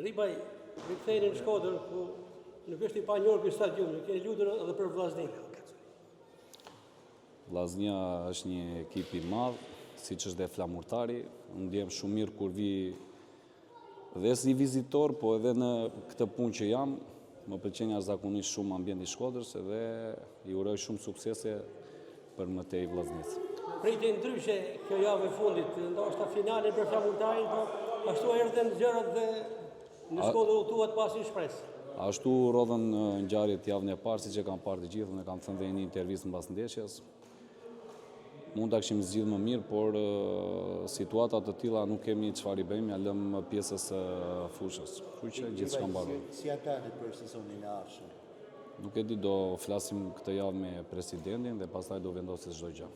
Ribaj, rikthejnë në Shkodër, ku nuk është i panjohur ky stadium, keni lutur edhe për Vllaznin. Vllaznia është një ekip i madh, siç është dhe Flamurtari. Unë ndjem shumë mirë kur vi dhe si vizitor, po edhe në këtë punë që jam, më pëlqen jashtëzakonisht shumë ambienti i Shkodrës dhe i uroj shumë suksese për mëtej Vllaznisë. Pritje ndryshe kjo javë e fundit, ndoshta finale për Flamurtarin, po ashtu erdhen gjërat dhe në Shkodër u tuat pasi shpresë. Ashtu rodhen ngjarjet javën e parë, siç e kam parë të gjithë, ne kam thënë dhe një intervistë mbas ndeshjes. Mund ta kishim zgjidhur më mirë, por situata të tilla nuk kemi çfarë i bëjmë, ja lëm pjesës së fushës. Kështu që gjithçka mbaroi. Si ata për sezonin e ardhshëm? Nuk e di, do flasim këtë javë me presidentin dhe pastaj do vendoset çdo gjë.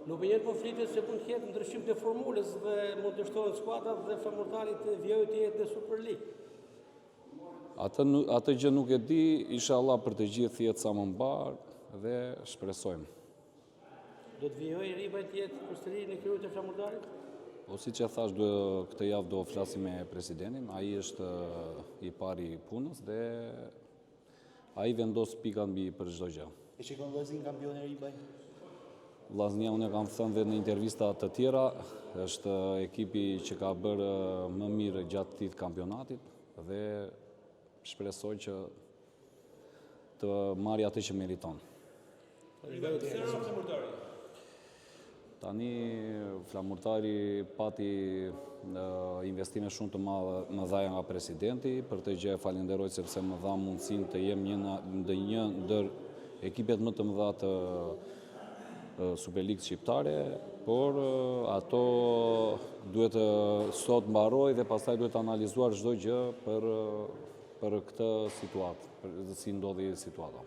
Në opinion po flitet se mund të ketë ndryshim të formulës dhe mund të shtohen skuadrat dhe Flamurtari të vijojë të jetë në Super League. Atë gjë nuk e di, inshallah për të gjithë jetë sa më mbar dhe shpresojmë. Do të vijojë Ribaj të jetë përsëri në krye të Flamurtarit? Po siç e thash, këtë javë do flasim me presidentin, ai është i pari i punës dhe ai vendos pikat mbi për çdo gjë. E shikon Vllaznin kampion e Ribaj? Vllaznia, unë kam thënë dhe në intervista të tjera, është ekipi që ka bërë më mirë gjatë këtij kampionatit dhe shpresoj që të marrë atë që meriton. Tani Flamurtari pati investime shumë të mëdha nga presidenti, për të gjë falenderoj sepse më dha mundësinë të jem një ndër ekipet më të mëdha të Superligës shqiptare, por ato duhet sot mbaroj dhe pastaj duhet analizuar çdo gjë për këtë situatë, si ndodhi situata.